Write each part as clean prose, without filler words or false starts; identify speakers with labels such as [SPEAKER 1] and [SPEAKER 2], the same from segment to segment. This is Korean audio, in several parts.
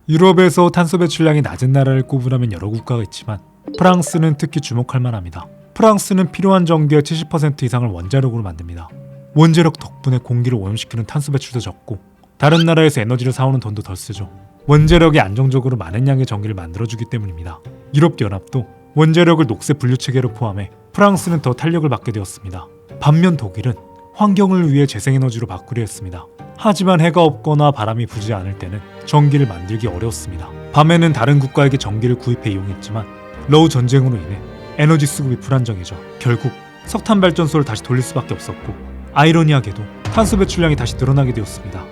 [SPEAKER 1] 유럽에서 탄소 배출량이 낮은 나라를 꼽으라면 여러 국가가 있지만 프랑스는 특히 주목할 만합니다. 프랑스는 필요한 전기의 70% 이상을 원자력으로 만듭니다. 원자력 덕분에 공기를 오염시키는 탄소 배출도 적고 다른 나라에서 에너지를 사오는 돈도 덜 쓰죠. 원자력이 안정적으로 많은 양의 전기를 만들어주기 때문입니다. 유럽연합도 원자력을 녹색 분류체계로 포함해 프랑스는 더 탄력을 받게 되었습니다. 반면 독일은 환경을 위해 재생에너지로 바꾸려 했습니다. 하지만 해가 없거나 바람이 부지 않을 때는 전기를 만들기 어려웠습니다. 밤에는 다른 국가에게 전기를 구입해 이용했지만 러우 전쟁으로 인해 에너지 수급이 불안정해져 결국 석탄 발전소를 다시 돌릴 수밖에 없었고 아이러니하게도 탄소 배출량이 다시 늘어나게 되었습니다.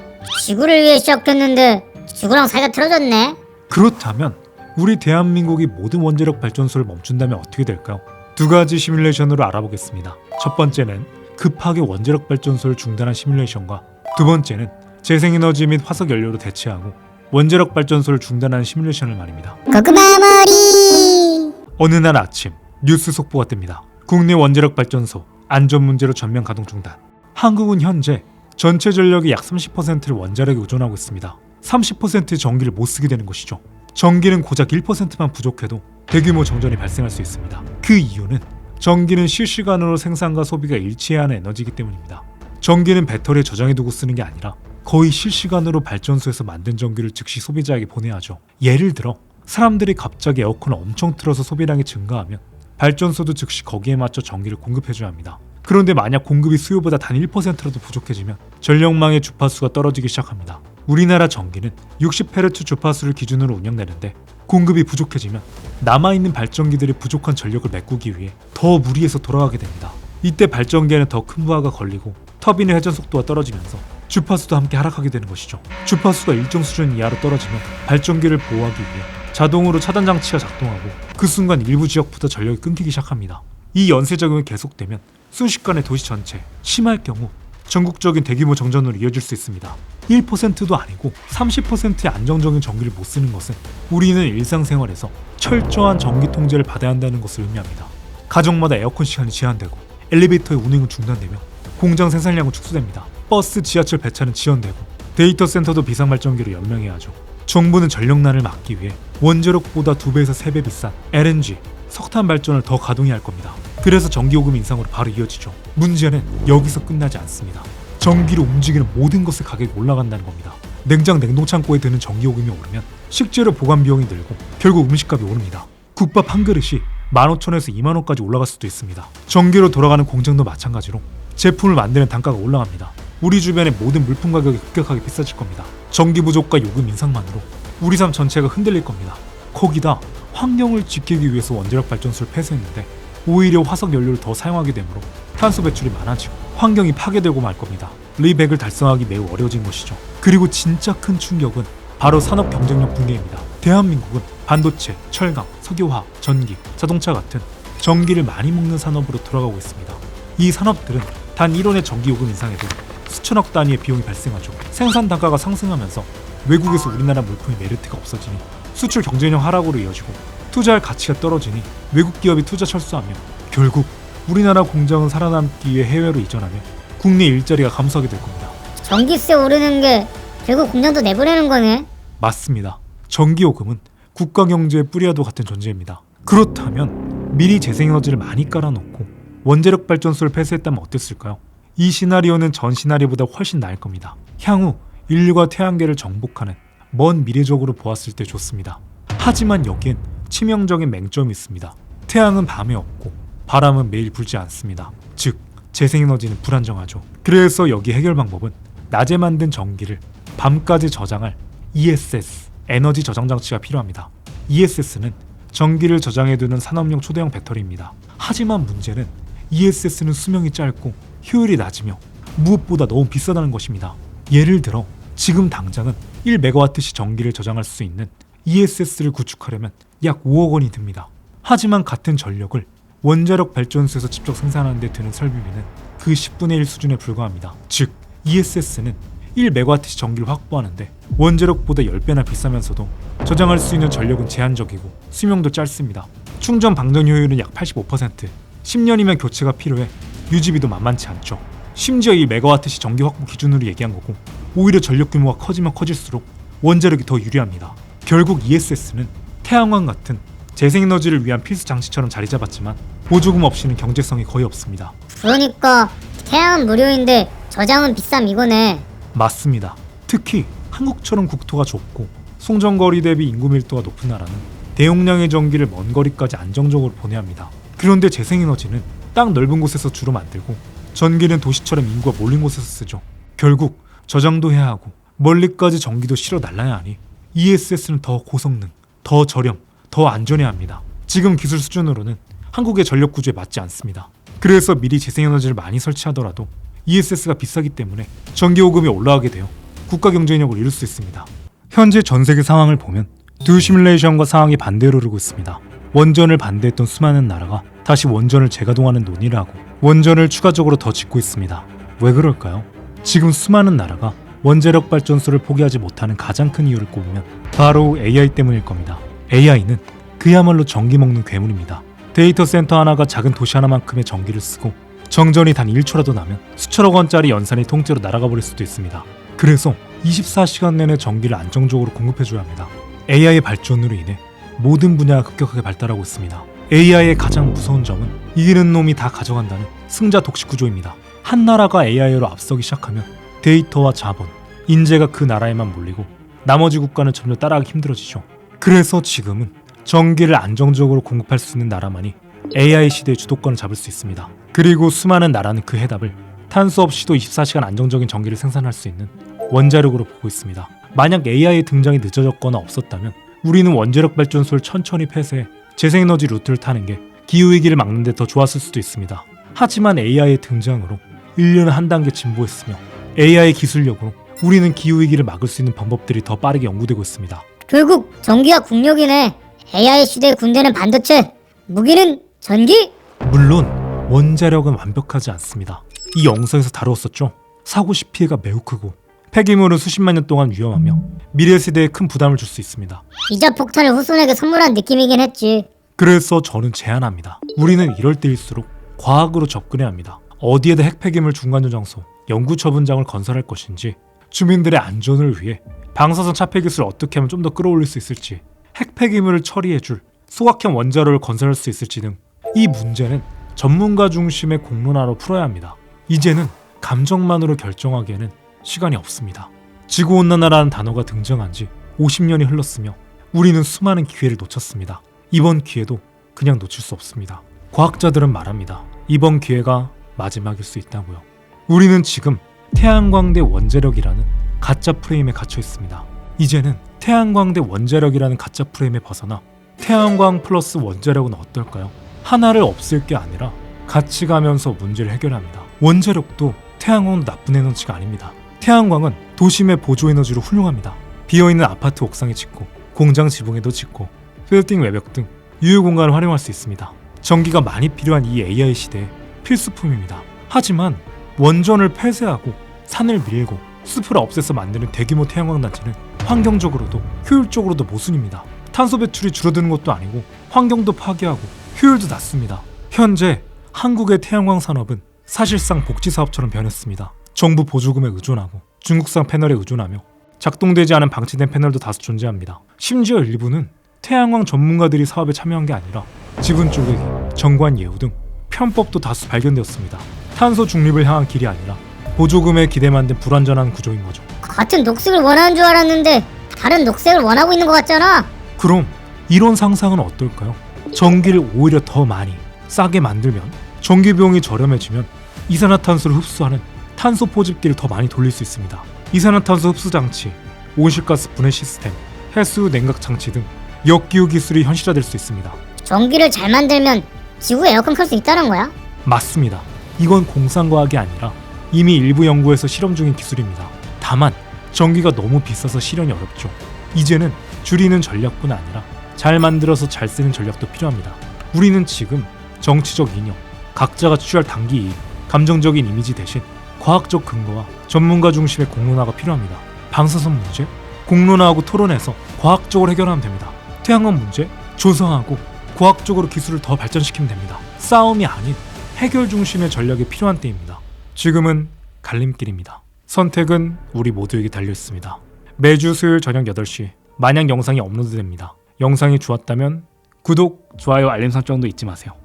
[SPEAKER 2] 지구를 위해 시작했는데 지구랑 사이가 틀어졌네.
[SPEAKER 1] 그렇다면 우리 대한민국이 모든 원자력 발전소를 멈춘다면 어떻게 될까요? 두 가지 시뮬레이션으로 알아보겠습니다. 첫 번째는 급하게 원자력 발전소를 중단한 시뮬레이션과 두 번째는 재생에너지 및 화석 연료로 대체하고 원자력 발전소를 중단하는 시뮬레이션을 말입니다.
[SPEAKER 2] 고구마머리.
[SPEAKER 1] 어느 날 아침 뉴스 속보가 뜹니다. 국내 원자력 발전소 안전 문제로 전면 가동 중단. 한국은 현재 전체 전력의 약 30%를 원자력에 의존하고 있습니다. 30%의 전기를 못 쓰게 되는 것이죠. 전기는 고작 1%만 부족해도 대규모 정전이 발생할 수 있습니다. 그 이유는 전기는 실시간으로 생산과 소비가 일치해야 하는 에너지이기 때문입니다. 전기는 배터리에 저장해두고 쓰는 게 아니라 거의 실시간으로 발전소에서 만든 전기를 즉시 소비자에게 보내야 하죠. 예를 들어 사람들이 갑자기 에어컨을 엄청 틀어서 소비량이 증가하면 발전소도 즉시 거기에 맞춰 전기를 공급해줘야 합니다. 그런데 만약 공급이 수요보다 단 1%라도 부족해지면 전력망의 주파수가 떨어지기 시작합니다. 우리나라 전기는 60Hz 주파수를 기준으로 운영되는데 공급이 부족해지면 남아있는 발전기들이 부족한 전력을 메꾸기 위해 더 무리해서 돌아가게 됩니다. 이때 발전기에는 더 큰 부하가 걸리고 터빈의 회전 속도가 떨어지면서 주파수도 함께 하락하게 되는 것이죠. 주파수가 일정 수준 이하로 떨어지면 발전기를 보호하기 위해 자동으로 차단 장치가 작동하고 그 순간 일부 지역부터 전력이 끊기기 시작합니다. 이 연쇄작용이 계속되면 순식간에 도시 전체, 심할 경우 전국적인 대규모 정전으로 이어질 수 있습니다. 1%도 아니고 30%의 안정적인 전기를 못 쓰는 것은 우리는 일상생활에서 철저한 전기 통제를 받아야 한다는 것을 의미합니다. 가정마다 에어컨 시간이 제한되고 엘리베이터의 운행은 중단되며 공장 생산량은 축소됩니다. 버스, 지하철 배차는 지연되고 데이터 센터도 비상발전기로 연명해야 하죠. 정부는 전력난을 막기 위해 원자력보다 2배에서 3배 비싼 LNG, 석탄 발전을 더 가동해야 할 겁니다. 그래서 전기요금 인상으로 바로 이어지죠. 문제는 여기서 끝나지 않습니다. 전기로 움직이는 모든 것의 가격이 올라간다는 겁니다. 냉장 냉동창고에 드는 전기요금이 오르면 식재료 보관 비용이 늘고 결국 음식값이 오릅니다. 국밥 한 그릇이 15,000원에서 20,000원까지 올라갈 수도 있습니다. 전기로 돌아가는 공장도 마찬가지로 제품을 만드는 단가가 올라갑니다. 우리 주변의 모든 물품 가격이 급격하게 비싸질 겁니다. 전기 부족과 요금 인상만으로 우리 삶 전체가 흔들릴 겁니다. 거기다 환경을 지키기 위해서 원자력 발전소를 폐쇄했는데 오히려 화석 연료를 더 사용하게 되므로 탄소 배출이 많아지고 환경이 파괴되고 말 겁니다. 리백을 달성하기 매우 어려워진 것이죠. 그리고 진짜 큰 충격은 바로 산업 경쟁력 붕괴입니다. 대한민국은 반도체, 철강, 석유화학, 전기, 자동차 같은 전기를 많이 먹는 산업으로 돌아가고 있습니다. 이 산업들은 단 1원의 전기요금 인상에도 수천억 단위의 비용이 발생하죠. 생산 단가가 상승하면서 외국에서 우리나라 물품의 메리트가 없어지니 수출 경쟁력 하락으로 이어지고 투자할 가치가 떨어지니 외국 기업이 투자 철수하며 결국 우리나라 공장은 살아남기 위해 해외로 이전하며 국내 일자리가 감소하게 될 겁니다.
[SPEAKER 2] 전기세 오르는 게 결국 공장도 내보내는 거네.
[SPEAKER 1] 맞습니다. 전기요금은 국가 경제의 뿌리와도 같은 존재입니다. 그렇다면 미리 재생에너지를 많이 깔아놓고 원자력 발전소를 폐쇄했다면 어땠을까요? 이 시나리오는 전 시나리오보다 훨씬 나을 겁니다. 향후 인류가 태양계를 정복하는 먼 미래적으로 보았을 때 좋습니다. 하지만 여기엔 치명적인 맹점이 있습니다. 태양은 밤에 없고 바람은 매일 불지 않습니다. 즉 재생에너지는 불안정하죠. 그래서 여기 해결 방법은 낮에 만든 전기를 밤까지 저장할 ESS 에너지 저장 장치가 필요합니다. ESS는 전기를 저장해두는 산업용 초대형 배터리입니다. 하지만 문제는 ESS는 수명이 짧고 효율이 낮으며 무엇보다 너무 비싸다는 것입니다. 예를 들어 지금 당장은 1MW씩 전기를 저장할 수 있는 ESS를 구축하려면 약 5억 원이 듭니다. 하지만 같은 전력을 원자력 발전소에서 직접 생산하는 데 드는 설비비는 그 10분의 1 수준에 불과합니다. 즉 ESS는 1MW씩 전기를 확보하는데 원자력보다 10배나 비싸면서도 저장할 수 있는 전력은 제한적이고 수명도 짧습니다. 충전 방전 효율은 약 85%, 10년이면 교체가 필요해 유지비도 만만치 않죠. 심지어 이 메가와트시 전기 확보 기준으로 얘기한 거고 오히려 전력 규모가 커지면 커질수록 원자력이 더 유리합니다. 결국 ESS는 태양광 같은 재생에너지를 위한 필수 장치처럼 자리 잡았지만 보조금 없이는 경제성이 거의 없습니다.
[SPEAKER 2] 그러니까 태양은 무료인데 저장은 비쌈 이거네.
[SPEAKER 1] 맞습니다. 특히 한국처럼 국토가 좁고 송전거리 대비 인구 밀도가 높은 나라는 대용량의 전기를 먼 거리까지 안정적으로 보내야 합니다. 그런데 재생에너지는 땅 넓은 곳에서 주로 만들고 전기는 도시처럼 인구가 몰린 곳에서 쓰죠. 결국 저장도 해야 하고 멀리까지 전기도 실어 날라야 하니 ESS는 더 고성능, 더 저렴, 더 안전해야 합니다. 지금 기술 수준으로는 한국의 전력 구조에 맞지 않습니다. 그래서 미리 재생에너지를 많이 설치하더라도 ESS가 비싸기 때문에 전기요금이 올라가게 되어 국가 경쟁력을 잃을 수 있습니다. 현재 전 세계 상황을 보면 두 시뮬레이션과 상황이 반대로 흐르고 있습니다. 원전을 반대했던 수많은 나라가 다시 원전을 재가동하는 논의를 하고 원전을 추가적으로 더 짓고 있습니다. 왜 그럴까요? 지금 수많은 나라가 원자력 발전소를 포기하지 못하는 가장 큰 이유를 꼽으면 바로 AI 때문일 겁니다. AI는 그야말로 전기 먹는 괴물입니다. 데이터 센터 하나가 작은 도시 하나만큼의 전기를 쓰고 정전이 단 1초라도 나면 수천억 원짜리 연산이 통째로 날아가 버릴 수도 있습니다. 그래서 24시간 내내 전기를 안정적으로 공급해줘야 합니다. AI의 발전으로 인해 모든 분야가 급격하게 발달하고 있습니다. AI의 가장 무서운 점은 이기는 놈이 다 가져간다는 승자 독식 구조입니다. 한 나라가 AI로 앞서기 시작하면 데이터와 자본, 인재가 그 나라에만 몰리고 나머지 국가는 점점 따라가기 힘들어지죠. 그래서 지금은 전기를 안정적으로 공급할 수 있는 나라만이 AI 시대의 주도권을 잡을 수 있습니다. 그리고 수많은 나라는 그 해답을 탄소 없이도 24시간 안정적인 전기를 생산할 수 있는 원자력으로 보고 있습니다. 만약 AI의 등장이 늦어졌거나 없었다면 우리는 원자력 발전소를 천천히 폐쇄해 재생에너지 루트를 타는 게 기후위기를 막는 데 더 좋았을 수도 있습니다. 하지만 AI의 등장으로 인류는 한 단계 진보했으며 AI 기술력으로 우리는 기후위기를 막을 수 있는 방법들이 더 빠르게 연구되고 있습니다.
[SPEAKER 2] 결국 전기가 국력이네. AI 시대의 군대는 반도체, 무기는 전기?
[SPEAKER 1] 물론 원자력은 완벽하지 않습니다. 이 영상에서 다루었었죠. 사고 시 피해가 매우 크고 폐기물은 수십만 년 동안 위험하며 미래 세대에 큰 부담을 줄 수 있습니다.
[SPEAKER 2] 이자 폭탄을 후손에게 선물한 느낌이긴 했지.
[SPEAKER 1] 그래서 저는 제안합니다. 우리는 이럴 때일수록 과학으로 접근해야 합니다. 어디에다 핵폐기물 중간저장소, 연구처분장을 건설할 것인지, 주민들의 안전을 위해 방사선 차폐 기술을 어떻게 하면 좀 더 끌어올릴 수 있을지, 핵폐기물을 처리해줄 소각형 원자로를 건설할 수 있을지 등 이 문제는 전문가 중심의 공론화로 풀어야 합니다. 이제는 감정만으로 결정하기에는 시간이 없습니다. 지구온난화라는 단어가 등장한 지 50년이 흘렀으며 우리는 수많은 기회를 놓쳤습니다. 이번 기회도 그냥 놓칠 수 없습니다. 과학자들은 말합니다. 이번 기회가 마지막일 수 있다고요. 우리는 지금 태양광 대 원자력이라는 가짜 프레임에 갇혀 있습니다. 이제는 태양광 대 원자력이라는 가짜 프레임에 벗어나 태양광 플러스 원자력은 어떨까요? 하나를 없앨 게 아니라 같이 가면서 문제를 해결합니다. 원자력도 태양광도 나쁜 에너지가 아닙니다. 태양광은 도심의 보조에너지로 훌륭합니다. 비어있는 아파트 옥상에 짓고 공장 지붕에도 짓고 빌딩 외벽 등 유휴 공간을 활용할 수 있습니다. 전기가 많이 필요한 이 AI 시대에 필수품입니다. 하지만 원전을 폐쇄하고 산을 밀고 숲을 없애서 만드는 대규모 태양광 단지는 환경적으로도 효율적으로도 모순입니다. 탄소 배출이 줄어드는 것도 아니고 환경도 파괴하고 효율도 낮습니다. 현재 한국의 태양광 산업은 사실상 복지 사업처럼 변했습니다. 정부 보조금에 의존하고 중국산 패널에 의존하며 작동되지 않은 방치된 패널도 다수 존재합니다. 심지어 일부는 태양광 전문가들이 사업에 참여한 게 아니라 지분 쪼개기, 정관 예우 등 편법도 다수 발견되었습니다. 탄소 중립을 향한 길이 아니라 보조금에 기대만 된 불완전한 구조인 거죠.
[SPEAKER 2] 같은 녹색을 원하는 줄 알았는데 다른 녹색을 원하고 있는 것 같잖아.
[SPEAKER 1] 그럼 이런 상상은 어떨까요? 전기를 오히려 더 많이 싸게 만들면 전기 비용이 저렴해지면 이산화탄소를 흡수하는 탄소 포집기를 더 많이 돌릴 수 있습니다. 이산화탄소 흡수 장치, 온실가스 분해 시스템, 해수 냉각 장치 등 역기후 기술이 현실화될 수 있습니다.
[SPEAKER 2] 전기를 잘 만들면 지구에 에어컨 켤 수 있다는 거야?
[SPEAKER 1] 맞습니다. 이건 공상과학이 아니라 이미 일부 연구에서 실험 중인 기술입니다. 다만 전기가 너무 비싸서 실현이 어렵죠. 이제는 줄이는 전략뿐 아니라 잘 만들어서 잘 쓰는 전략도 필요합니다. 우리는 지금 정치적 이념, 각자가 취할 단기 이익, 감정적인 이미지 대신 과학적 근거와 전문가 중심의 공론화가 필요합니다. 방사선 문제, 공론화하고 토론해서 과학적으로 해결하면 됩니다. 태양광 문제, 조성하고 과학적으로 기술을 더 발전시키면 됩니다. 싸움이 아닌 해결 중심의 전략이 필요한 때입니다. 지금은 갈림길입니다. 선택은 우리 모두에게 달려있습니다. 매주 수요일 저녁 8시 만약 영상이 업로드됩니다. 영상이 좋았다면 구독, 좋아요, 알림 설정도 잊지 마세요.